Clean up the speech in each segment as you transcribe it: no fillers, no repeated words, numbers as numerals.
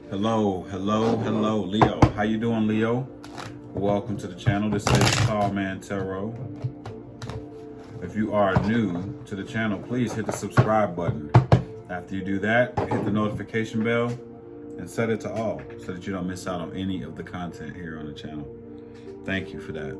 Hello, Leo. How you doing, Leo? Welcome to the channel. This is Tallmantarot. If you are new to the channel, please hit the subscribe button. After you do that, hit the notification bell and set it to all so that you don't miss out on any of the content here on the channel. Thank you for that.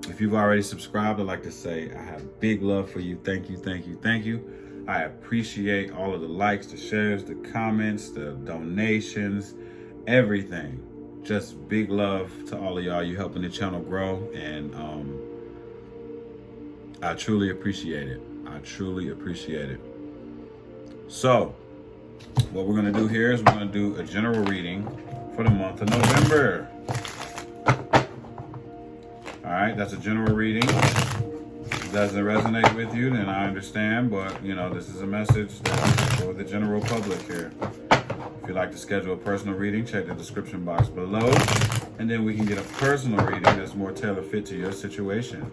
If you've already subscribed, I'd like to say I have big love for you. Thank you. I appreciate all of the likes, the shares, the comments, the donations, everything. Just big love to all of y'all. You're helping the channel grow, and I truly appreciate it. So, what we're going to do here is we're going to do a general reading for the month of November. All right, that's a general reading. If it doesn't resonate with you, then I understand, but this is a message for the general public here. If you'd like to schedule a personal reading, check the description box below, and then we can get a personal reading that's more tailor-fit to your situation.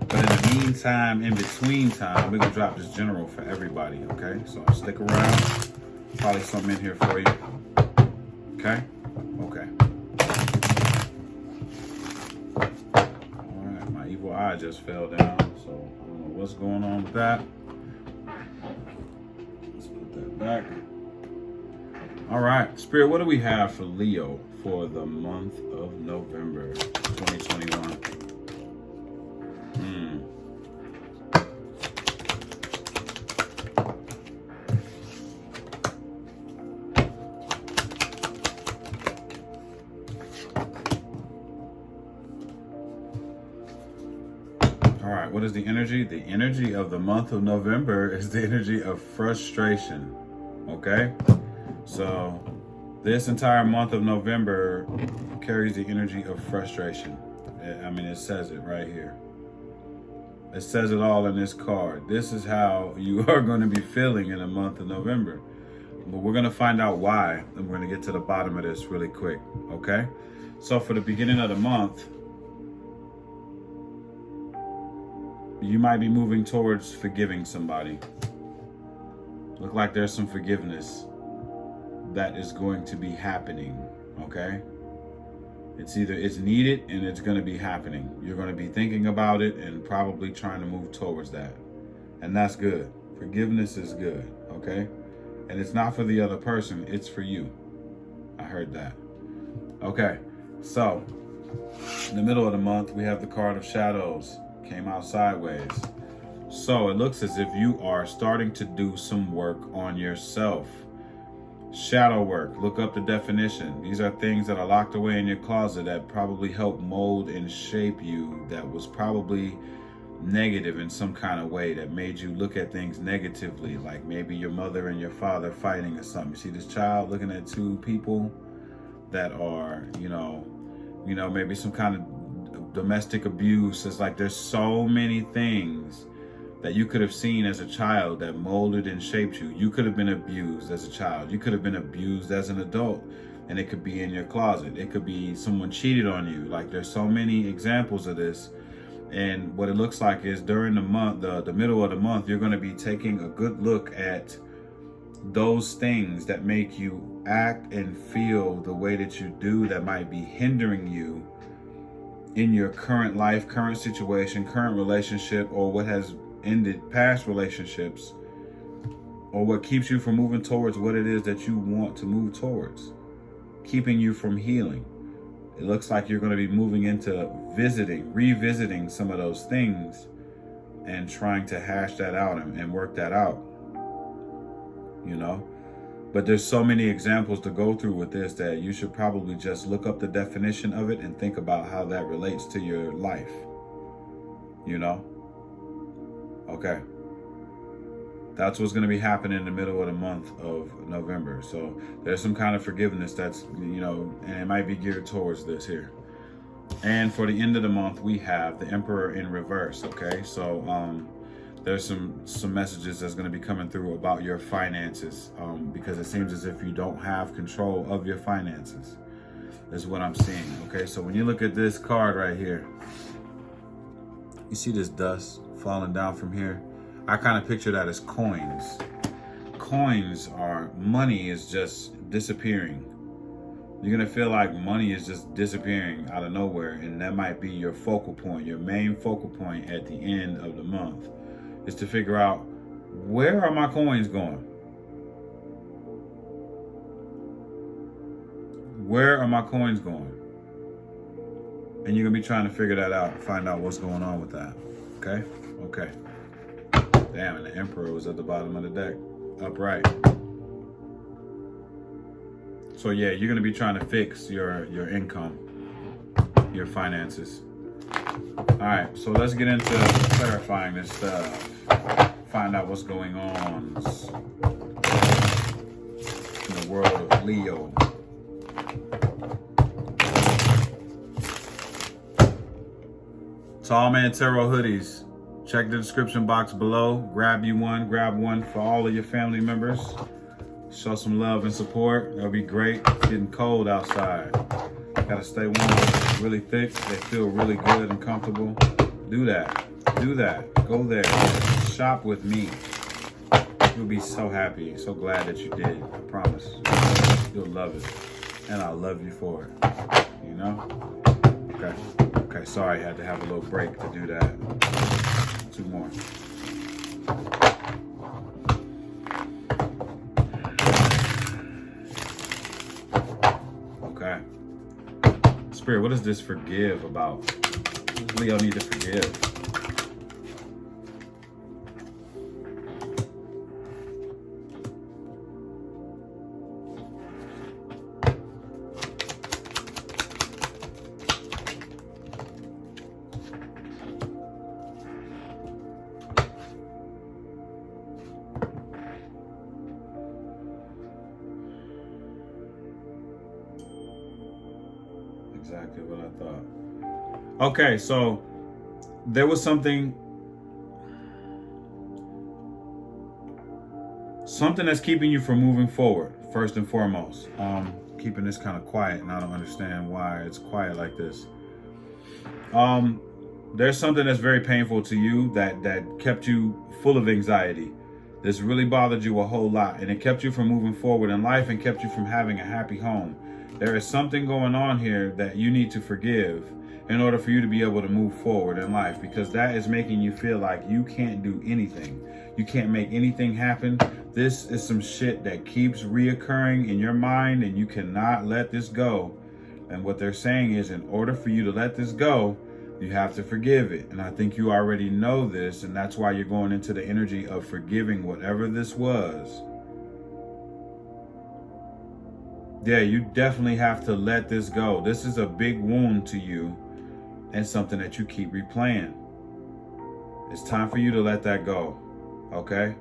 But in the meantime, in between time, we're gonna drop this general for everybody, okay? So stick around, probably something in here for you, okay? Okay. Eye just fell down, so I don't know what's going on with that. Let's put that back. All right, Spirit, what do we have for Leo for the month of November 2021? What is the energy? The energy of the month of November is the energy of frustration. Okay? So this entire month of November carries the energy of frustration. I mean, it says it right here. It says it all in this card. This is how you are going to be feeling in the month of November. But we're going to find out why, and we're going to get to the bottom of this really quick. Okay? So for the beginning of the month, you might be moving towards forgiving somebody. Look like there's some forgiveness that is going to be happening, okay? It's needed and it's going to be happening. You're going to be thinking about it and probably trying to move towards that. And that's good. Forgiveness is good, okay? And it's not for the other person, it's for you. I heard that. Okay, so in the middle of the month, we have the card of shadows. Came out sideways. So it looks as if you are starting to do some work on yourself. Shadow work, look up the definition. These are things that are locked away in your closet that probably help mold and shape you, that was probably negative in some kind of way, that made you look at things negatively, like maybe your mother and your father fighting or something. You see this child looking at two people that are, maybe some kind of domestic abuse. It's like there's so many things that you could have seen as a child that molded and shaped you. You could have been abused as a child. You could have been abused as an adult, and it could be in your closet. It could be someone cheated on you. Like there's so many examples of this. And what it looks like is during the month, the middle of the month, you're going to be taking a good look at those things that make you act and feel the way that you do, that might be hindering you in your current life, current situation, current relationship, or what has ended past relationships, or what keeps you from moving towards what it is that you want to move towards, keeping you from healing. It looks like you're going to be moving into revisiting some of those things and trying to hash that out and work that out, But there's so many examples to go through with this that you should probably just look up the definition of it and think about how that relates to your life. Okay. That's what's going to be happening in the middle of the month of November. So there's some kind of forgiveness that's, and it might be geared towards this here. And for the end of the month, we have the Emperor in reverse. Okay. So, there's some messages that's going to be coming through about your finances, because it seems as if you don't have control of your finances, is what I'm seeing. Okay, so when you look at this card right here, you see this dust falling down from here. I kind of picture that as coins. coins are, money is just disappearing. You're going to feel like money is just disappearing out of nowhere. And that might be your focal point, your main focal point at the end of the month, is to figure out, where are my coins going? Where are my coins going? And you're going to be trying to figure that out and find out what's going on with that. Okay? Okay. Damn, and the Emperor was at the bottom of the deck. Upright. So yeah, you're going to be trying to fix your income, your finances. All right, so let's get into clarifying this stuff. Find out what's going on in the world of Leo. Tallmantarot hoodies. Check the description box below. Grab one for all of your family members. Show some love and support. That'll be great. It's getting cold outside. Gotta stay warm. Really thick. They feel really good and comfortable. Do that. Do that. Go there. Shop with me. You'll be so happy. So glad that you did. I promise. You'll love it. And I'll love you for it. You know? Okay. Okay, sorry, I had to have a little break to do that. 2 more. Okay. Spirit, what does this forgive about? What does Leo need to forgive? Exactly what I thought. Okay, so there was something that's keeping you from moving forward, first and foremost. Keeping this kind of quiet, and I don't understand why it's quiet like this. There's something that's very painful to you that kept you full of anxiety. This really bothered you a whole lot, and it kept you from moving forward in life and kept you from having a happy home. There is something going on here that you need to forgive in order for you to be able to move forward in life, because that is making you feel like you can't do anything. You can't make anything happen. This is some shit that keeps reoccurring in your mind, and you cannot let this go. And what they're saying is, in order for you to let this go, you have to forgive it. And I think you already know this, and that's why you're going into the energy of forgiving whatever this was. Yeah, you definitely have to let this go. This is a big wound to you and something that you keep replaying. It's time for you to let that go, okay?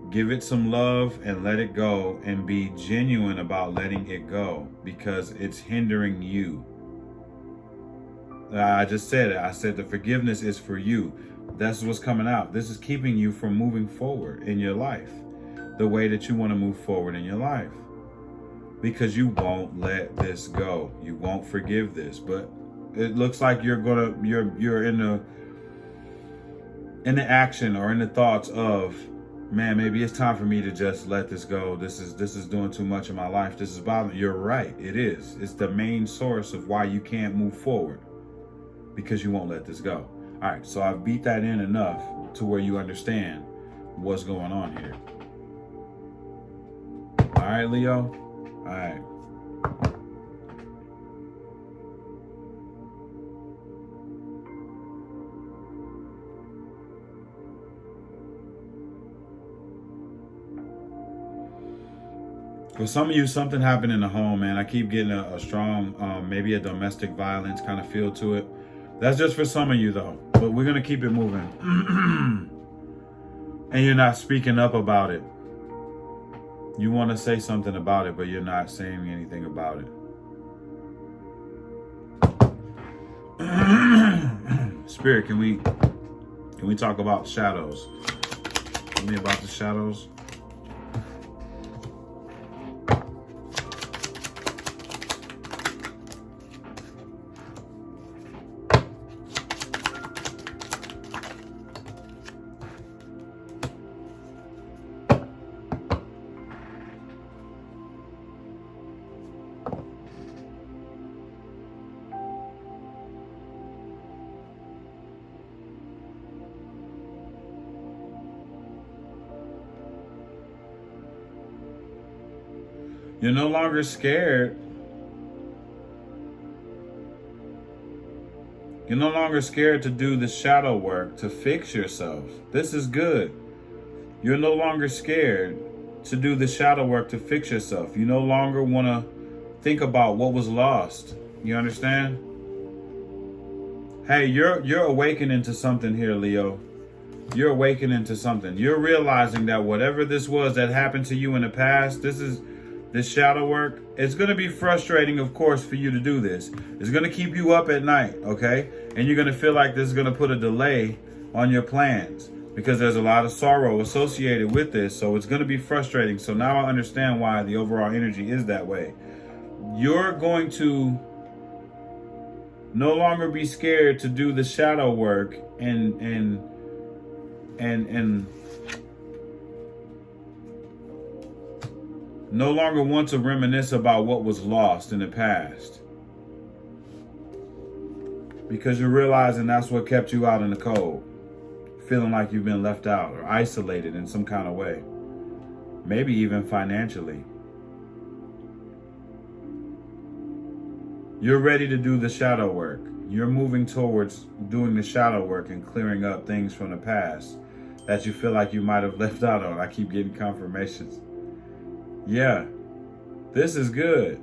Give it some love and let it go, and be genuine about letting it go, because it's hindering you. I just said it. I said the forgiveness is for you. That's what's coming out. This is keeping you from moving forward in your life the way that you want to move forward in your life. Because you won't let this go. You won't forgive this. But it looks like you're in the action or in the thoughts of, man, maybe it's time for me to just let this go. This is doing too much in my life. This is bothering. You're right. It is. It's the main source of why you can't move forward, because you won't let this go. All right. So I've beat that in enough to where you understand what's going on here. All right, Leo. All right. For some of you, something happened in the home, man. I keep getting a strong, maybe a domestic violence kind of feel to it. That's just for some of you, though. But we're going to keep it moving. And you're not speaking up about it. You want to say something about it, but you're not saying anything about it. Spirit, can we talk about shadows? Tell me about the shadows. You're no longer scared. You're no longer scared to do the shadow work to fix yourself. This is good. You're no longer scared to do the shadow work to fix yourself. You no longer want to think about what was lost. You understand? Hey, you're awakening to something here, Leo. You're awakening to something. You're realizing that whatever this was that happened to you in the past, this shadow work, it's going to be frustrating, of course, for you to do this. It's going to keep you up at night, okay? And you're going to feel like this is going to put a delay on your plans because there's a lot of sorrow associated with this. So it's going to be frustrating. So now I understand why the overall energy is that way. You're going to no longer be scared to do the shadow work and no longer want to reminisce about what was lost in the past. Because you're realizing that's what kept you out in the cold. Feeling like you've been left out or isolated in some kind of way. Maybe even financially. You're ready to do the shadow work. You're moving towards doing the shadow work and clearing up things from the past that you feel like you might have left out on. I keep getting confirmations. Yeah, this is good.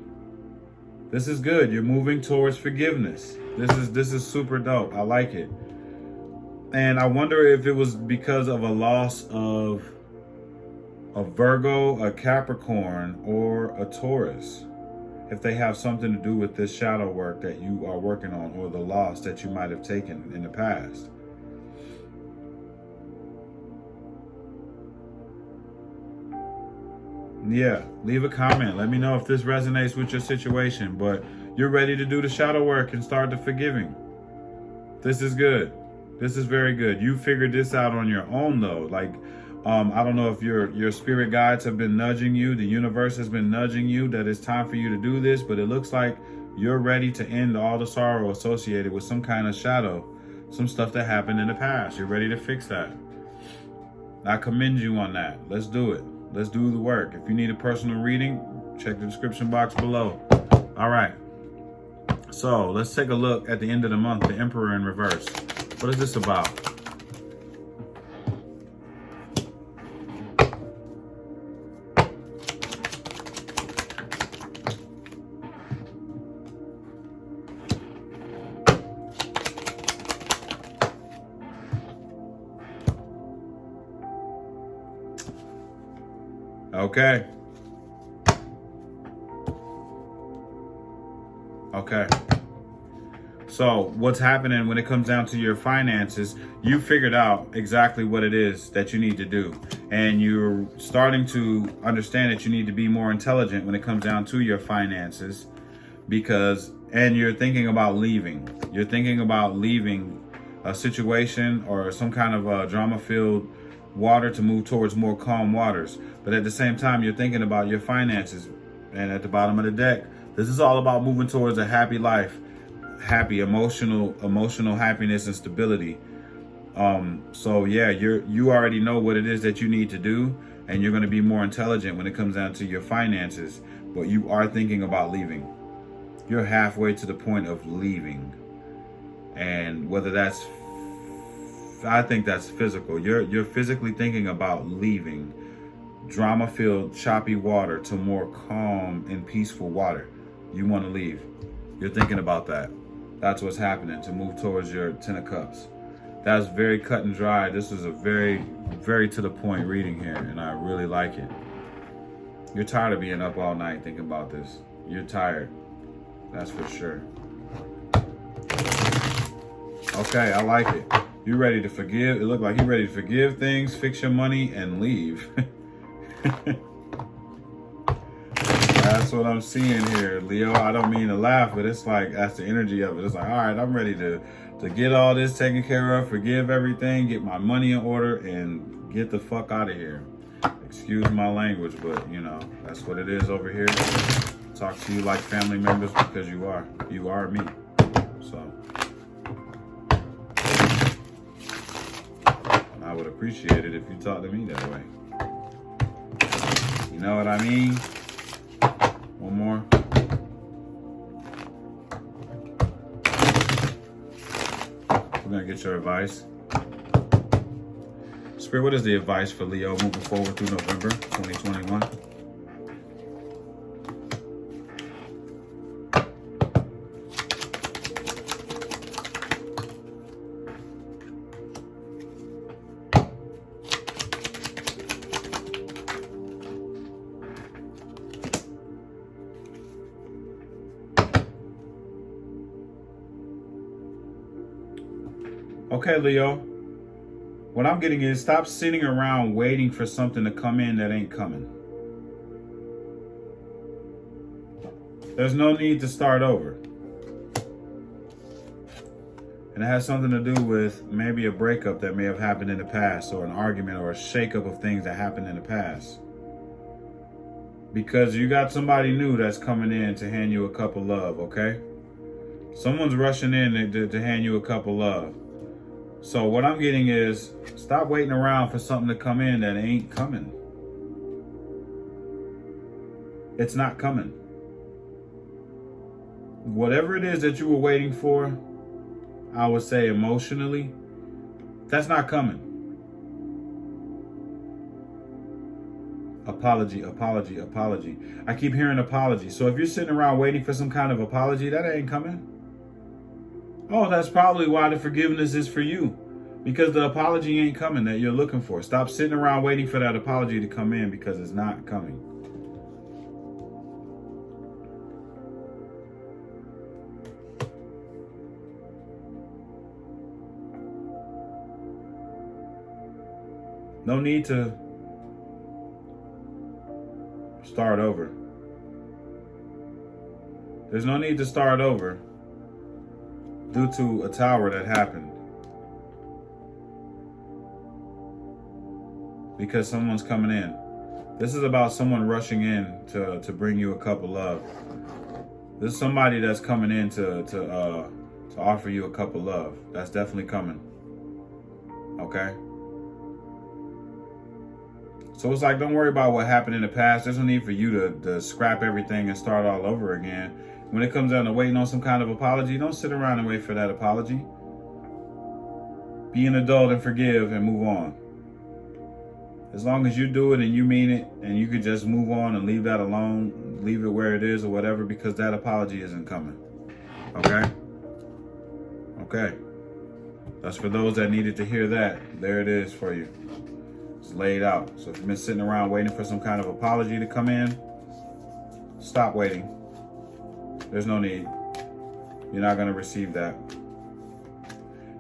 This is good. You're moving towards forgiveness. This is super dope. I like it. And I wonder if it was because of a loss of a Virgo, a Capricorn, or a Taurus. If they have something to do with this shadow work that you are working on or the loss that you might have taken in the past. Yeah, leave a comment. Let me know if this resonates with your situation, but you're ready to do the shadow work and start the forgiving. This is good. This is very good. You figured this out on your own though. Like, I don't know if your spirit guides have been nudging you. The universe has been nudging you that it's time for you to do this, but it looks like you're ready to end all the sorrow associated with some kind of shadow, some stuff that happened in the past. You're ready to fix that. I commend you on that. Let's do it. Let's do the work. If you need a personal reading, check the description box below. All right. So let's take a look at the end of the month, the Emperor in reverse. What is this about? Okay. Okay. So what's happening when it comes down to your finances, you figured out exactly what it is that you need to do. And you're starting to understand that you need to be more intelligent when it comes down to your finances and you're thinking about leaving. You're thinking about leaving a situation or some kind of a drama-filled water to move towards more calm waters. But at the same time, you're thinking about your finances. And at the bottom of the deck, this is all about moving towards a happy life, happy emotional happiness and stability. So yeah, you already know what it is that you need to do, and you're going to be more intelligent when it comes down to your finances. But you are thinking about leaving. You're halfway to the point of leaving, and whether that's, I think that's physical. You're physically thinking about leaving drama-filled, choppy water to more calm and peaceful water. You want to leave. You're thinking about that. That's what's happening, to move towards your Ten of Cups. That's very cut and dry. This is a very, very to the point reading here, and I really like it. You're tired of being up all night thinking about this. You're tired. That's for sure. Okay, I like it. You're ready to forgive. It looked like you're ready to forgive things, fix your money, and leave. That's what I'm seeing here, Leo. I don't mean to laugh, but it's like, that's the energy of it. It's like, all right, I'm ready to get all this taken care of, forgive everything, get my money in order, and get the fuck out of here. Excuse my language, but you know, that's what it is over here. Talk to you like family members because you are me. So I would appreciate it if you talk to me that way. You know what I mean? One more. We're going to get your advice. Spirit, what is the advice for Leo moving forward through November 2021? Okay, Leo. What I'm getting is stop sitting around waiting for something to come in that ain't coming. There's no need to start over. And it has something to do with maybe a breakup that may have happened in the past, or an argument or a shakeup of things that happened in the past. Because you got somebody new that's coming in to hand you a cup of love, okay? Someone's rushing in to hand you a cup of love. So what I'm getting is stop waiting around for something to come in that ain't coming. It's not coming. Whatever it is that you were waiting for, I would say emotionally, that's not coming. Apology, apology, apology. I keep hearing apology. So if you're sitting around waiting for some kind of apology, that ain't coming. Oh, that's probably why the forgiveness is for you. Because the apology ain't coming that you're looking for. Stop sitting around waiting for that apology to come in, because it's not coming. No need to start over. There's no need to start over due to a tower that happened. Because someone's coming in. This is about someone rushing in to bring you a cup of love. This is somebody that's coming in to offer you a cup of love. That's definitely coming. Okay? So it's like, don't worry about what happened in the past. There's no need for you to scrap everything and start all over again. When it comes down to waiting on some kind of apology, don't sit around and wait for that apology. Be an adult and forgive and move on. As long as you do it and you mean it, and you could just move on and leave that alone, leave it where it is or whatever, because that apology isn't coming. Okay? Okay. That's for those that needed to hear that. There it is for you. It's laid out. So if you've been sitting around waiting for some kind of apology to come in, stop waiting. There's no need. You're not going to receive that.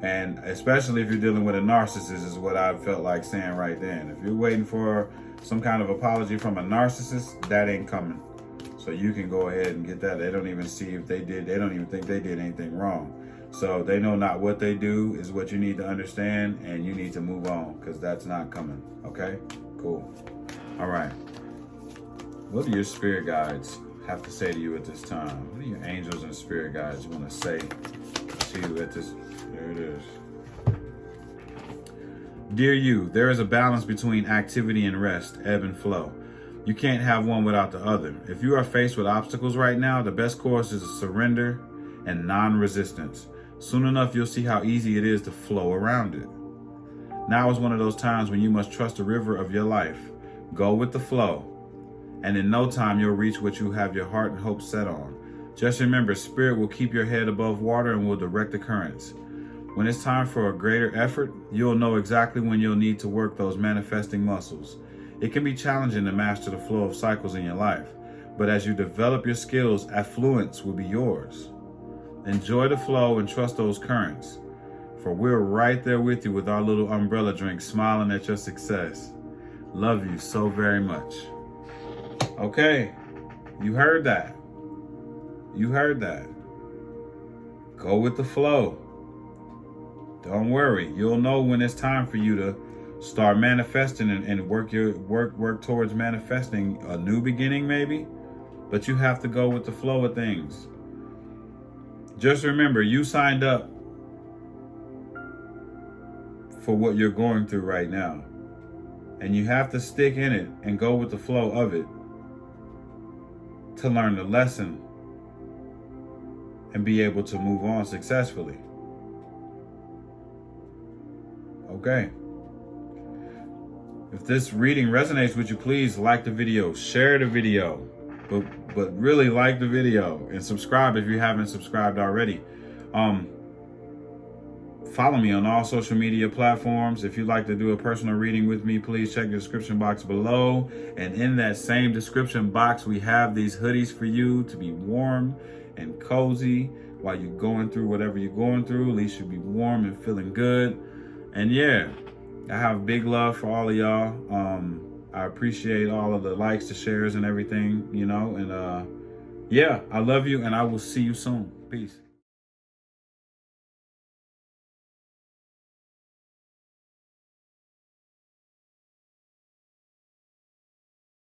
And especially if you're dealing with a narcissist, is what I felt like saying right then. If you're waiting for some kind of apology from a narcissist, that ain't coming. So you can go ahead and get that. They don't even see if they did. They don't even think they did anything wrong. So they know not what they do is what you need to understand, and you need to move on, because that's not coming. Okay? Cool. All right. What do your spirit guides have to say to you at this time? What do your angels and spirit guides want to say to you at this? There it is. Dear you, there is a balance between activity and rest, ebb and flow. You can't have one without the other. If you are faced with obstacles right now, the best course is surrender and non-resistance. Soon enough, you'll see how easy it is to flow around it. Now is one of those times when you must trust the river of your life. Go with the flow, and in no time you'll reach what you have your heart and hope set on. Just remember, Spirit will keep your head above water and will direct the currents. When it's time for a greater effort, you'll know exactly when you'll need to work those manifesting muscles. It can be challenging to master the flow of cycles in your life, but as you develop your skills, affluence will be yours. Enjoy the flow and trust those currents, for we're right there with you with our little umbrella drink, smiling at your success. Love you so very much. Okay, you heard that. You heard that. Go with the flow. Don't worry. You'll know when it's time for you to start manifesting and work towards manifesting a new beginning, maybe. But you have to go with the flow of things. Just remember, you signed up for what you're going through right now. And you have to stick in it and go with the flow of it to learn the lesson and be able to move on successfully. Okay. If this reading resonates with you, please like the video, share the video, but really like the video and subscribe if you haven't subscribed already. Follow me on all social media platforms. If you'd like to do a personal reading with me, please check the description box below. And in that same description box, we have these hoodies for you to be warm and cozy while you're going through whatever you're going through. At least you'll be warm and feeling good. And yeah, I have big love for all of y'all. I appreciate all of the likes, the shares, and everything, you know. And yeah, I love you, and I will see you soon. Peace.